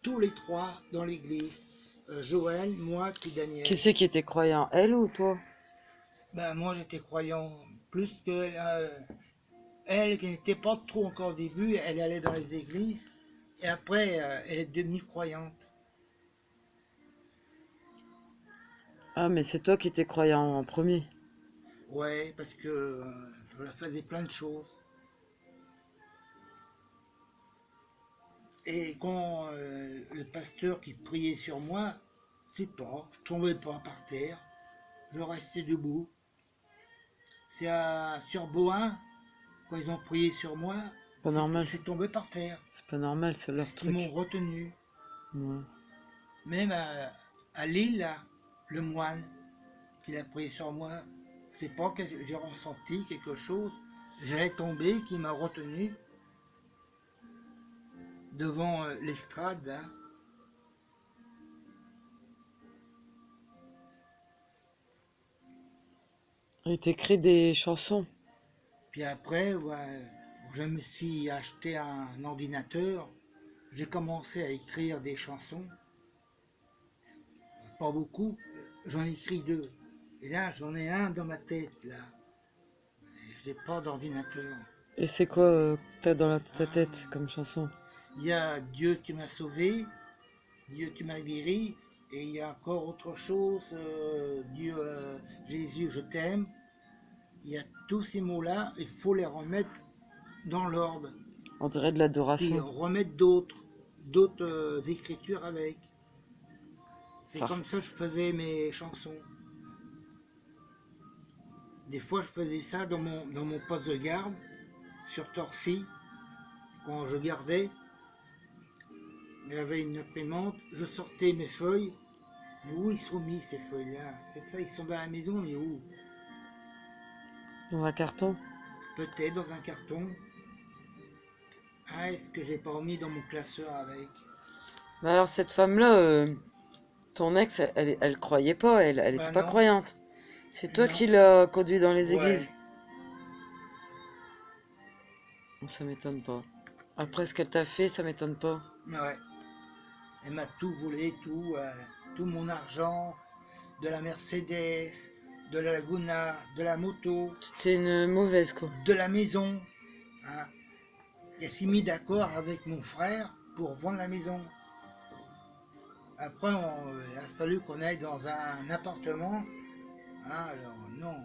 tous les trois dans l'église. Joël, moi, puis Daniel. Qui c'est qui était croyant, elle ou toi? Ben, moi, j'étais croyant. Plus que elle, qui n'était pas trop encore au début, elle allait dans les églises. Et après, elle est devenue croyante. Ah, mais c'est toi qui étais croyant en premier. Ouais, parce que je leur faisais plein de choses. Et quand le pasteur qui priait sur moi, je sais pas, je tombais pas par terre, je restais debout. C'est sur Bohain, quand ils ont prié sur moi, Pas normal, je suis tombé par terre. c'est pas normal, c'est leur Ils m'ont truc. retenu. Ouais. Même à Lille, là, le moine qui a prié sur moi, je sais pas que j'ai ressenti quelque chose. J'allais tomber, qui m'a retenu devant l'estrade, là. Il t'écrit des chansons. Puis après, ouais, je me suis acheté un ordinateur. J'ai commencé à écrire des chansons. Pas beaucoup, j'en écris deux. Et là, j'en ai un dans ma tête, là. Je n'ai pas d'ordinateur. Et c'est quoi que t'as dans ta tête comme chanson? Il y a Dieu, tu m'as sauvé, Dieu, tu m'as guéri, et il y a encore autre chose, Dieu, Jésus, je t'aime. Il y a tous ces mots-là, il faut les remettre dans l'ordre. On dirait de Puis l'adoration. remettre d'autres écritures avec. C'est Ça, comme ça que je faisais mes chansons. Des fois, je faisais ça dans mon poste de garde, sur Torcy, quand je gardais. J'avais une imprimante, je sortais mes feuilles. Mais où ils sont mis ces feuilles-là? C'est ça, ils sont dans la maison, mais où? dans un carton. Peut-être dans un carton. Ah, est-ce que j'ai pas mis dans mon classeur avec? Mais alors cette femme-là, ton ex, elle croyait pas, elle était Bah pas non, croyante. C'est toi non. qui l'as conduit dans les Ouais, églises. Ça m'étonne pas. Après ce qu'elle t'a fait, ça m'étonne pas. ouais. Elle m'a tout volé, tout mon argent, de la Mercedes, de la Laguna, de la moto, C'était une mauvaise, quoi. de la maison. Hein. Elle s'est mis d'accord avec mon frère pour vendre la maison. Après, il a fallu qu'on aille dans un appartement. Hein, alors, non.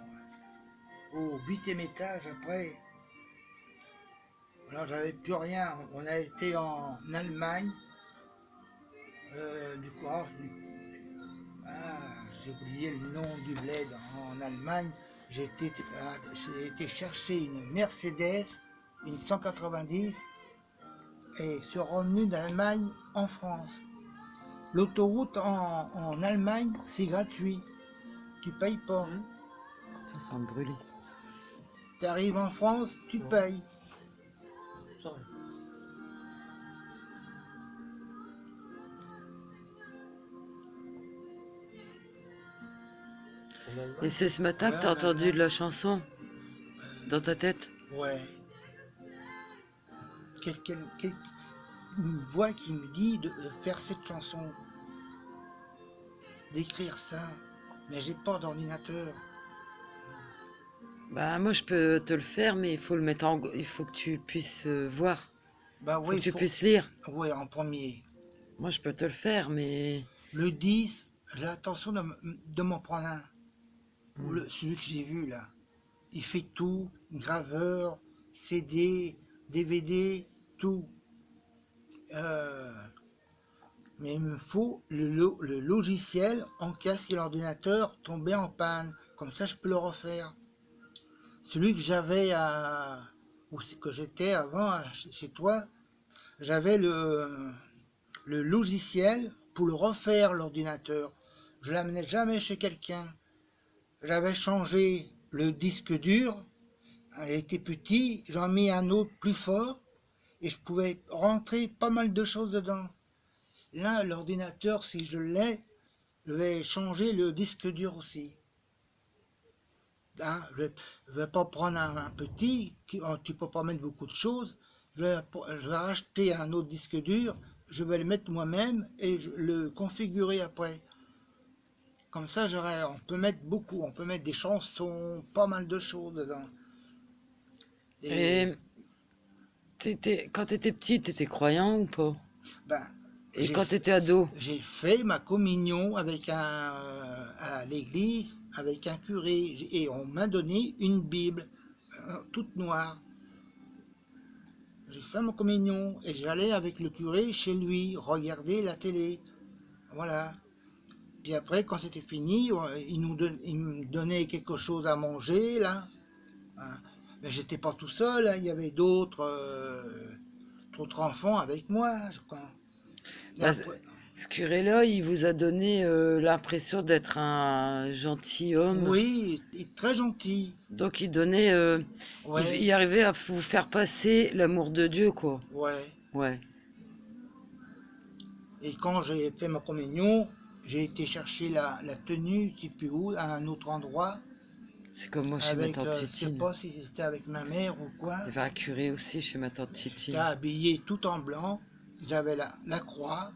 Au 8e étage, après, alors j'avais plus rien. On a été en Allemagne. Du coup, j'ai oublié le nom du bled en Allemagne. J'ai été chercher une Mercedes, une 190, et suis revenu d'Allemagne en France. L'autoroute en Allemagne, c'est gratuit. Tu payes pas. Ça sent le brûlé. Tu arrives en France, tu payes. Sorry. Et c'est ce matin que t'as entendu de la chanson dans ta tête? Ouais. Une voix qui me dit de faire cette chanson, d'écrire ça, mais j'ai pas d'ordinateur. Bah moi je peux te le faire, mais il faut le mettre en... Il faut que tu puisses voir. Bah Il faut oui, que tu puisses lire. ouais, en premier. Moi je peux te le faire, mais... Le 10, j'ai l'intention de m'en prendre un. Celui que j'ai vu là. Il fait tout, graveur, CD, DVD, tout. Mais il me faut le logiciel en cas si l'ordinateur tombait en panne. Comme ça, je peux le refaire. Celui que j'avais que j'étais avant chez toi, j'avais le logiciel pour le refaire, l'ordinateur. Je l'amenais jamais chez quelqu'un. J'avais changé le disque dur, il était petit, j'en mis un autre plus fort, et je pouvais rentrer pas mal de choses dedans. Là, l'ordinateur, si je l'ai, je vais changer le disque dur aussi. Hein, je ne vais pas prendre un petit, tu ne peux pas mettre beaucoup de choses, je vais racheter un autre disque dur je vais le mettre moi-même et le configurer après. Comme ça, on peut mettre beaucoup, on peut mettre des chansons, pas mal de choses dedans. Et Et quand t'étais petit, t'étais croyant ou pas? ben, Et quand t'étais ado? j'ai fait ma communion à l'église avec un curé et on m'a donné une Bible toute noire. J'ai fait ma communion et j'allais avec le curé chez lui regarder la télé. Voilà. Puis après, quand c'était fini, il me donnait quelque chose à manger, là. Hein. Mais j'étais pas tout seul, hein. Il y avait d'autres enfants avec moi, je crois. Et Bah, après, ce curé-là, il vous a donné l'impression d'être un gentil homme. oui, il est très gentil. Donc il donnait, Ouais, il arrivait à vous faire passer l'amour de Dieu, quoi. ouais. Ouais. Et quand j'ai fait ma communion, j'ai été chercher la tenue, je sais plus où, à un autre endroit, C'est comme moi chez ma avec, tante je sais Titine. pas si c'était avec ma mère ou quoi. Il y avait un curé aussi chez ma tante J'étais Titine. habillé tout en blanc, j'avais la croix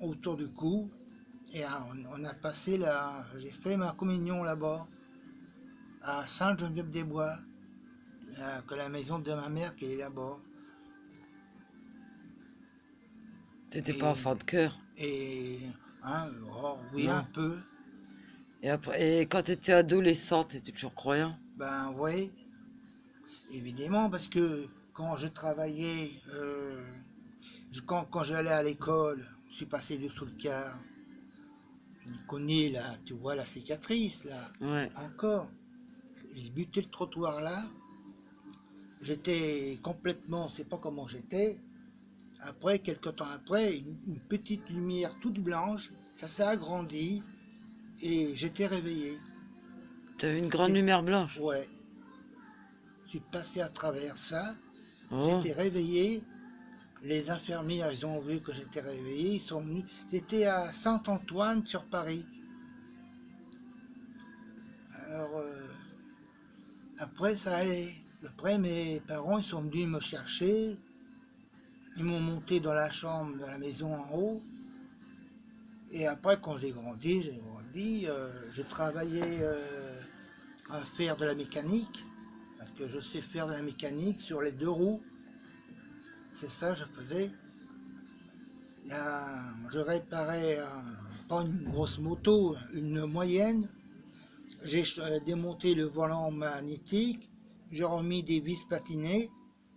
autour du cou, et on a passé j'ai fait ma communion là-bas, à Sainte-Geneviève-des-Bois, que la maison de ma mère qui est là-bas. T'étais pas Et, enfant de cœur, et hein, oh, oui, un non? peu, Et après, et quand t'étais adolescent, t'étais toujours croyant? ben oui, évidemment, parce que quand je travaillais, quand j'allais à l'école, je suis passé dessous le car, je connais là, tu vois la cicatrice là, Ouais. encore. J'ai buté le trottoir là, j'étais complètement, je sais pas comment j'étais. Après, quelques temps après, une petite lumière toute blanche, ça s'est agrandi et j'étais réveillé. T'avais une grande lumière blanche. Ouais, je suis passé à travers ça, Oh, j'étais réveillé. Les infirmières, ils ont vu que j'étais réveillé, ils sont venus. C'était à Saint-Antoine sur Paris. Alors, après, ça allait. Après, mes parents, ils sont venus me chercher. Ils m'ont monté dans la chambre de la maison en haut. Et après, quand j'ai grandi, je travaillais à faire de la mécanique. Parce que je sais faire de la mécanique sur les 2 roues. C'est ça, je faisais. Je réparais pas une grosse moto, une moyenne. J'ai démonté le volant magnétique, j'ai remis des vis patinées,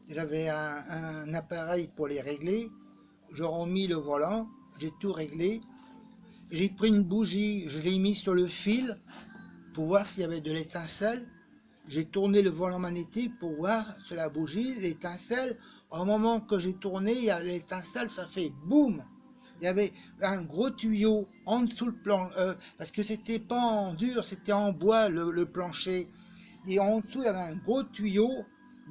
j'avais un appareil pour les régler, j'ai remis le volant, j'ai tout réglé. J'ai pris une bougie, je l'ai mis sur le fil pour voir s'il y avait de l'étincelle. J'ai tourné le volant magnétique pour voir sur la bougie l'étincelle. Au moment que j'ai tourné, il y a l'étincelle, ça fait boum. Il y avait un gros tuyau en dessous le plan, parce que c'était pas en dur, c'était en bois le plancher. Et en dessous, il y avait un gros tuyau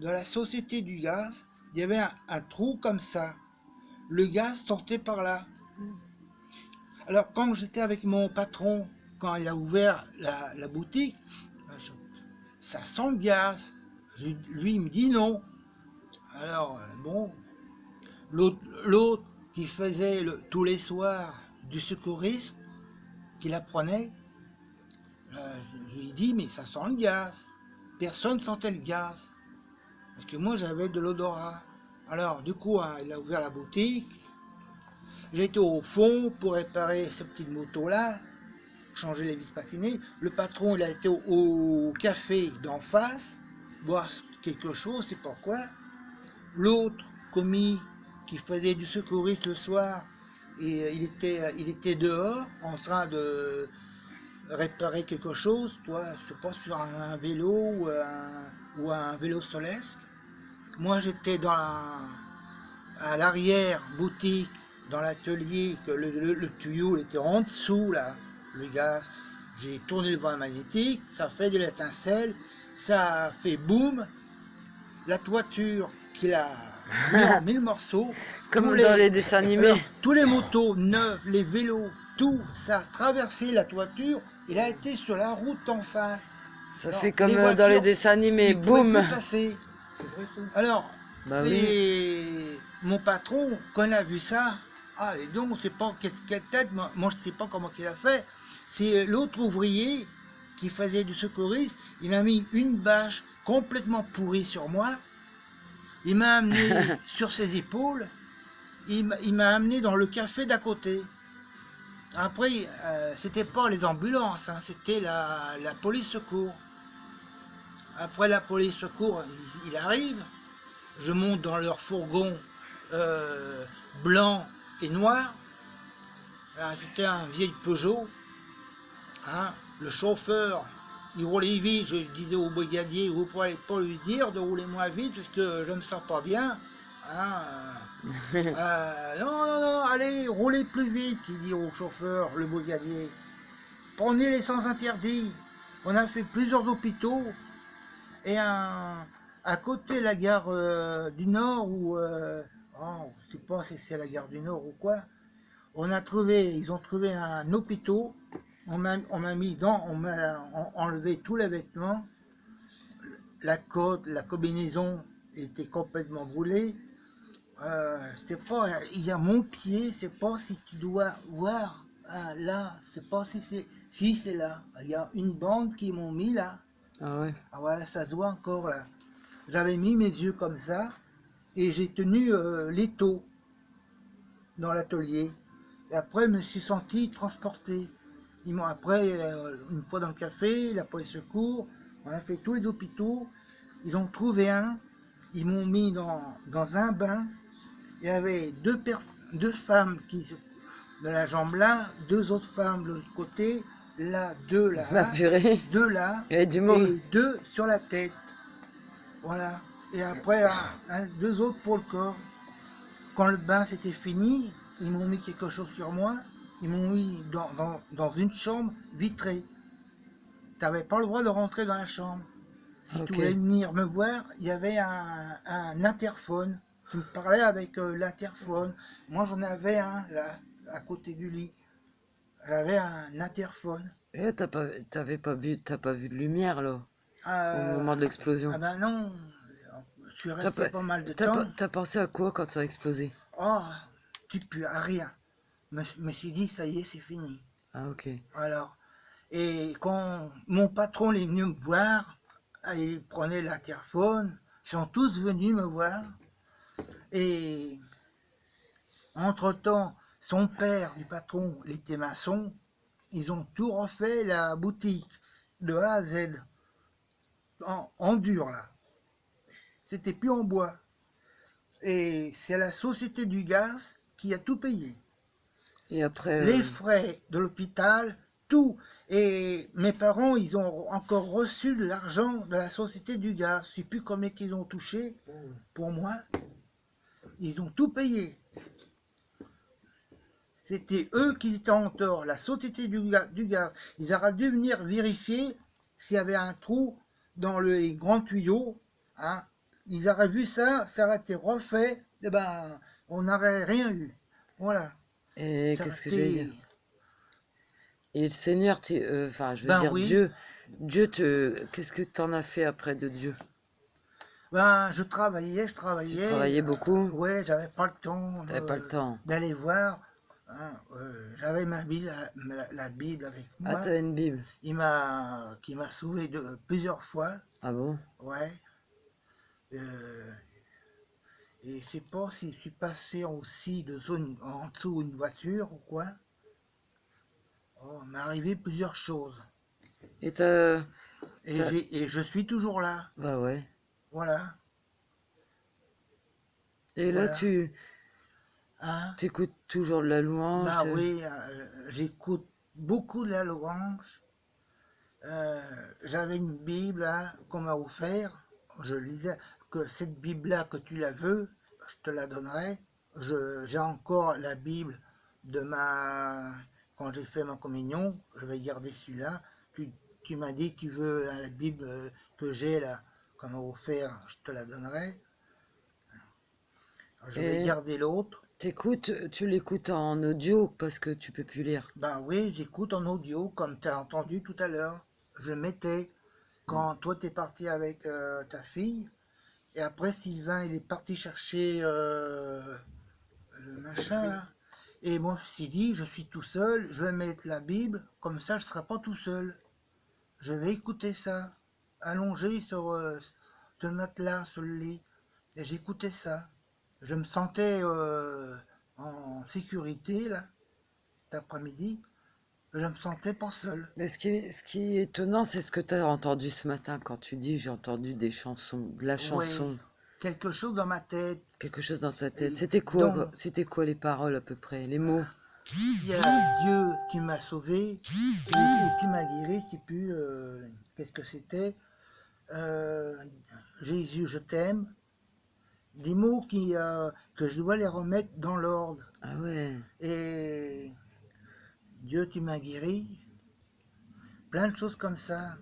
de la Société du Gaz. Il y avait un trou comme ça. Le gaz sortait par là. Alors quand j'étais avec mon patron, quand il a ouvert la boutique, ça sent le gaz. Lui, il me dit non. Alors, bon, l'autre qui faisait tous les soirs du secouriste, qui la prenait, je lui ai dit, mais ça sent le gaz. Personne ne sentait le gaz. Parce que moi, j'avais de l'odorat. Alors, du coup, hein, il a ouvert la boutique. J'étais au fond pour réparer cette petite moto-là, changer les vis patinées. Le patron, il a été au café d'en face, boire quelque chose, c'est pas quoi. L'autre commis qui faisait du secouriste le soir, et il était dehors en train de réparer quelque chose, toi, je sais pas, sur un vélo ou un vélo Solesque. Moi, j'étais à l'arrière boutique, dans l'atelier, que le tuyau il était en dessous, là, le gaz. J'ai tourné le volant magnétique, ça fait de l'étincelle, ça a fait boum, la toiture qu'il a mis en 1000 morceaux. comme dans les dessins animés. Alors, tous les motos neuves, les vélos, tout, ça a traversé la toiture, il a été sur la route en face. Ça Alors, fait comme les dans les voitures, dessins animés, ils pouvaient boum. plus passer. Alors, Bah oui. et mon patron, quand il a vu ça, ah, et donc, on sait pas quelle tête, moi je sais pas comment il a fait. C'est l'autre ouvrier qui faisait du secouriste, il m'a mis une bâche complètement pourrie sur moi, il m'a amené sur ses épaules, il m'a amené dans le café d'à côté. Après, c'était pas les ambulances, hein, c'était la police secours. Après la police secours, il arrive, je monte dans leur fourgon euh, blanc et noir. C'était un vieil Peugeot. Hein. Le chauffeur, il roulait vite. Je disais au brigadier, vous ne pourrez pas lui dire de rouler moins vite parce que je ne me sens pas bien. Hein. Non, non, non, allez, roulez plus vite, il dit au chauffeur, le brigadier. Prenez les sens interdits. On a fait plusieurs hôpitaux et à côté de la gare du Nord, ou oh, je ne sais pas si c'est la gare du Nord ou quoi, ils ont trouvé un hôpital, on m'a mis on m'a enlevé tous les vêtements, la côte, la combinaison était complètement brûlée. C'est pas, il y a mon pied, c'est pas si tu dois voir là, c'est pas si c'est là. Il y a une bande qui m'ont mis là. Ah ouais. Ah ouais, ça se voit encore là. J'avais mis mes yeux comme ça et j'ai tenu l'étau dans l'atelier. Et après, je me suis senti transporté. Ils m'ont après, une fois dans le café, la police secours, on a fait tous les hôpitaux. Ils ont trouvé un, ils m'ont mis dans un bain. Il y avait deux femmes de la jambe là, deux autres femmes de l'autre côté, là, deux là, Ma purée. deux là, Il y avait du monde. et deux sur la tête. Voilà. Et après, deux autres pour le corps. Quand le bain s'était fini, ils m'ont mis quelque chose sur moi. Ils m'ont mis dans une chambre vitrée. Tu n'avais pas le droit de rentrer dans la chambre. Si tu voulais venir me voir, il y avait un interphone. Tu me parlais avec l'interphone. Moi, j'en avais un là, à côté du lit. J'avais un interphone. Et là, t'as pas vu de lumière, là, au moment de l'explosion. Ah ben non, je suis resté pas mal de temps. T'as pensé à quoi quand ça a explosé? Oh, tu peux à rien. Je me suis dit, ça y est, c'est fini. Ah, ok. Alors, et quand mon patron est venu me voir, il prenait l'interphone, ils sont tous venus me voir. Et entre-temps, son père du patron, il était maçon, ils ont tout refait la boutique de A à Z, en dur là. C'était plus en bois. Et c'est la société du gaz qui a tout payé. Et après... Les frais de l'hôpital, tout. Et mes parents, ils ont encore reçu de l'argent de la société du gaz. Je ne sais plus combien qu'ils ont touché pour moi. Ils ont tout payé. C'était eux qui étaient en tort, la société du gaz. Ils auraient dû venir vérifier s'il y avait un trou dans les grands tuyaux. Hein. Ils auraient vu ça, ça aurait été refait, et ben, on n'aurait rien eu. Voilà. Et qu'est-ce que j'allais dire? Et le Seigneur, enfin, je veux dire, oui. Dieu qu'est-ce que tu en as fait après de Dieu? Ben, je travaillais. Tu travaillais beaucoup? Ouais, j'avais pas le temps. T'avais pas le temps. D'aller voir. Hein, j'avais ma Bible, la Bible avec moi. Ah, t'avais une Bible? Qui m'a sauvé plusieurs fois. Ah bon? Ouais. Et je sais pas si je suis passé aussi en dessous d'une voiture ou quoi. Oh, il m'est arrivé plusieurs choses. Et je suis toujours là. Bah ouais. Voilà. Et là, voilà. Tu écoutes toujours de la louange? Bah oui, j'écoute beaucoup de la louange. J'avais une Bible là, qu'on m'a offert. Je lisais que cette Bible-là, que tu la veux, je te la donnerai. J'ai encore la Bible de quand j'ai fait ma communion, je vais garder celui-là. Tu m'as dit, tu veux la Bible que j'ai là, qu'on m'a offert, je te la donnerai. Je vais garder l'autre. Tu l'écoutes en audio parce que tu peux plus lire? Ben oui, j'écoute en audio, comme tu as entendu tout à l'heure. Je mettais, quand toi t'es parti avec ta fille, Et après, Sylvain, il est parti chercher le machin là. Et moi, je me suis dit, je suis tout seul, je vais mettre la Bible, comme ça, je ne serai pas tout seul. Je vais écouter ça, allongé sur le matelas, sur le lit. Et j'écoutais ça. Je me sentais en sécurité, là, cet après-midi. Je me sentais pas seul. Mais ce qui est étonnant, c'est ce que tu as entendu ce matin quand tu dis j'ai entendu des chansons, de la Oui, chanson, quelque chose dans ma tête. quelque chose dans ta tête. Et C'était quoi les paroles à peu près, les mots? il y a Dieu, tu m'as sauvé, et tu m'as guéri, je sais plus qu'est-ce que c'était. Euh, Jésus, je t'aime. Des mots que je dois les remettre dans l'ordre. Ah ouais. Et Dieu, tu m'as guéri. Plein de choses comme ça.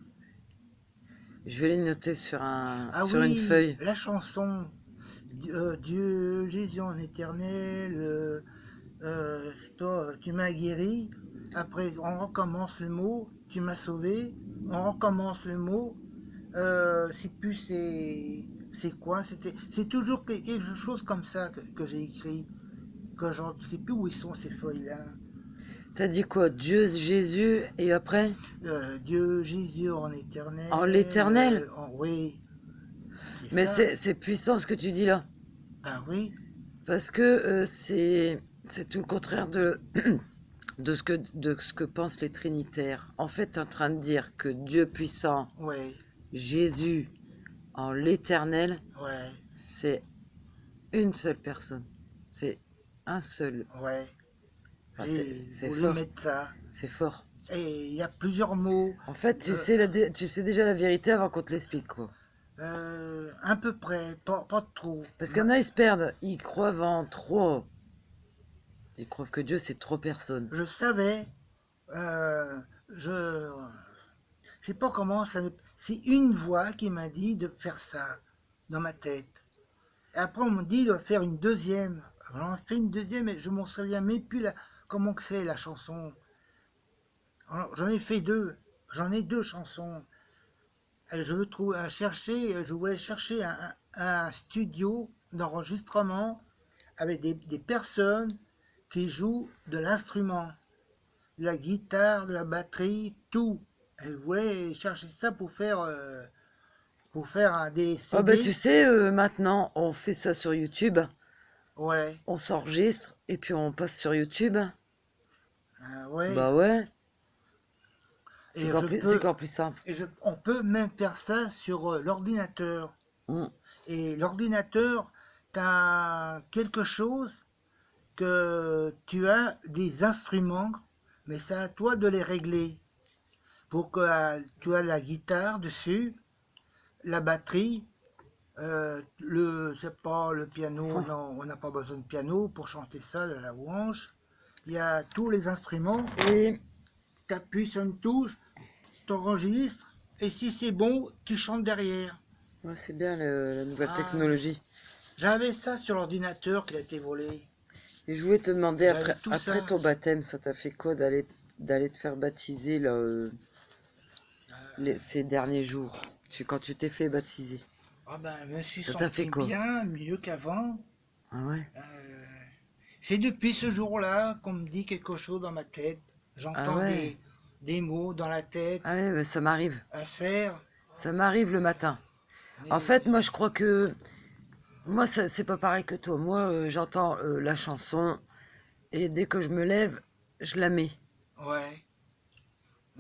Je vais les noter sur Ah sur une oui, feuille. la chanson. Dieu, Jésus en éternel, toi, tu m'as guéri. Après, on recommence le mot, tu m'as sauvé. On recommence le mot. C'est plus c'est quoi, c'est toujours quelque chose comme ça que j'ai écrit, que je ne sais plus où ils sont ces feuilles-là. T'as dit quoi? Dieu, Jésus, et après? Dieu, Jésus en éternel. En l'éternel? Oui, c'est Mais ça. c'est puissant ce que tu dis là. Ben oui, Parce que c'est tout le contraire de ce que pensent les trinitaires. En fait, tu es en train de dire que Dieu puissant, ouais, Jésus en l'éternel, ouais, c'est une seule personne. C'est un seul. ouais. Enfin, J'ai c'est voulu fort. mettre ça. C'est fort. Et il y a plusieurs mots. En fait, tu sais déjà la vérité avant qu'on te l'explique, quoi. À peu près, pas trop. Parce qu'il y en a, ils se perdent. Ils croient en trop. Ils croient que Dieu, c'est trop personne. Je savais, je sais pas comment ça me... C'est une voix qui m'a dit de faire ça dans ma tête. Et après, on m'a dit de faire une deuxième. J'en ai fait une deuxième et je m'en souviens même plus comment que c'est la chanson. Alors, j'en ai fait deux. J'en ai deux chansons. Et je voulais chercher un studio d'enregistrement avec des personnes qui jouent de l'instrument, de la guitare, de la batterie, tout. Elle voulait chercher ça pour faire des Oh bah CD. tu sais, maintenant, on fait ça sur YouTube. Ouais, On s'enregistre et puis on passe sur YouTube. ouais. Bah ouais. Et C'est encore plus simple. on peut même faire ça sur l'ordinateur. Mm. Et l'ordinateur, tu as quelque chose que tu as des instruments, mais c'est à toi de les régler. Pour que tu as la guitare dessus, la batterie, c'est pas le piano, non, on n'a pas besoin de piano pour chanter ça, de la louange. Il y a tous les instruments, Et tu appuies sur une touche, tu enregistres, et si c'est bon, tu chantes derrière. ouais, c'est bien la nouvelle Ah, technologie. j'avais ça sur l'ordinateur qui a été volé. Et je voulais te demander, J'avais tout après ça. ton baptême, ça t'a fait quoi d'aller te faire baptiser là, ces derniers jours, quand tu t'es fait baptiser? Ah ben, je me suis Ça t'a fait senti quoi? bien, mieux qu'avant. Ah ouais? C'est depuis ce jour-là qu'on me dit quelque chose dans ma tête. Ah J'entends ouais? des mots dans la tête Ah ouais, bah, ça m'arrive. à faire. Ça m'arrive le matin. Mais En fait, moi, je crois que... Moi, c'est pas pareil que toi. Moi, j'entends la chanson et dès que je me lève, je la mets. ouais.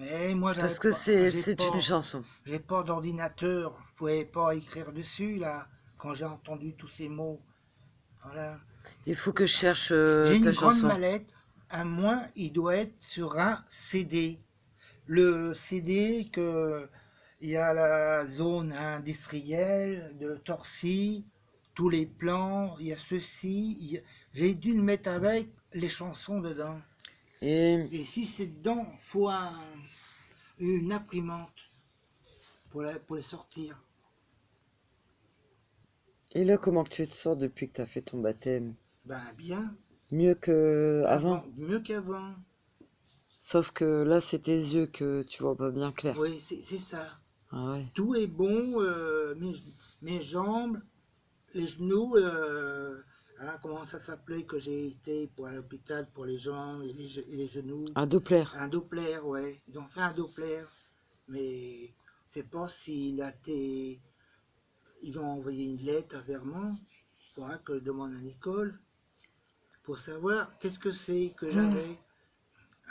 Mais moi, Parce que c'est une chanson. j'ai pas d'ordinateur. Je pouvais pas écrire dessus là quand j'ai entendu tous ces mots. Voilà. Il faut que je cherche J'ai ta une grande chanson. mallette. À moi, il doit être sur un CD. Le CD que il y a la zone industrielle de Torcy, tous les plans, il y a ceci. J'ai dû le mettre avec les chansons dedans. Et Et si c'est dedans, il faut une imprimante pour les sortir. là, comment que tu te sens depuis que tu as fait ton baptême? Ben bien, Mieux que avant. mieux qu'avant. Sauf que là, c'est tes yeux que tu vois pas bien clair. Oui, c'est ça. Ah ouais. Tout est bon, mes jambes, les genoux, hein, comment ça s'appelait que j'ai été pour à l'hôpital pour les jambes et et les genoux? Un Doppler. Un Doppler, ouais. Ils ont fait un Doppler, mais je sais pas s'il a été. Ils ont envoyé une lettre à Vermont, faudra que je demande à Nicole, pour savoir qu'est-ce que c'est que j'avais.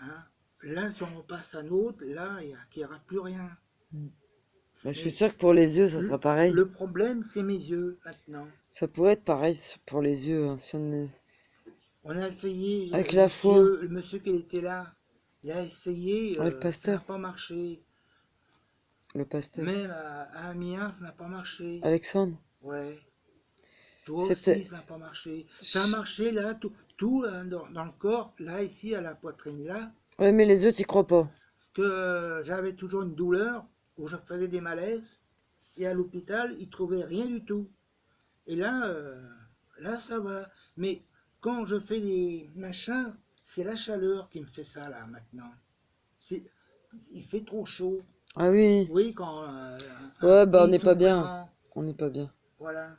Hein. Là, si on repasse à un autre, là, il n'y aura plus rien. Bah, je suis Mais sûre que pour les yeux, ça sera pareil. le problème, c'est mes yeux maintenant. Ça pourrait être pareil pour les yeux. Hein, si On a essayé, avec la foi. le monsieur qui était là, il a essayé, Ouais, le ça n'a pasteur. pas marché. Le pasteur. Même à Amiens, ça n'a pas marché. Alexandre. Ouais. Toi C'était. aussi, ça n'a pas marché. Ça a marché là, tout dans le corps, là, ici, à la poitrine, là, Ouais, mais les yeux, t'y crois pas. que j'avais toujours une douleur, où je faisais des malaises, et à l'hôpital, ils trouvaient rien du tout. Et là, là, ça va. Mais quand je fais des machins, c'est la chaleur qui me fait ça, là, maintenant. Il fait trop chaud. Ah oui. Oui, quand Ouais, bah on ils n'est sont pas bien. vraiment. On n'est pas bien. Voilà.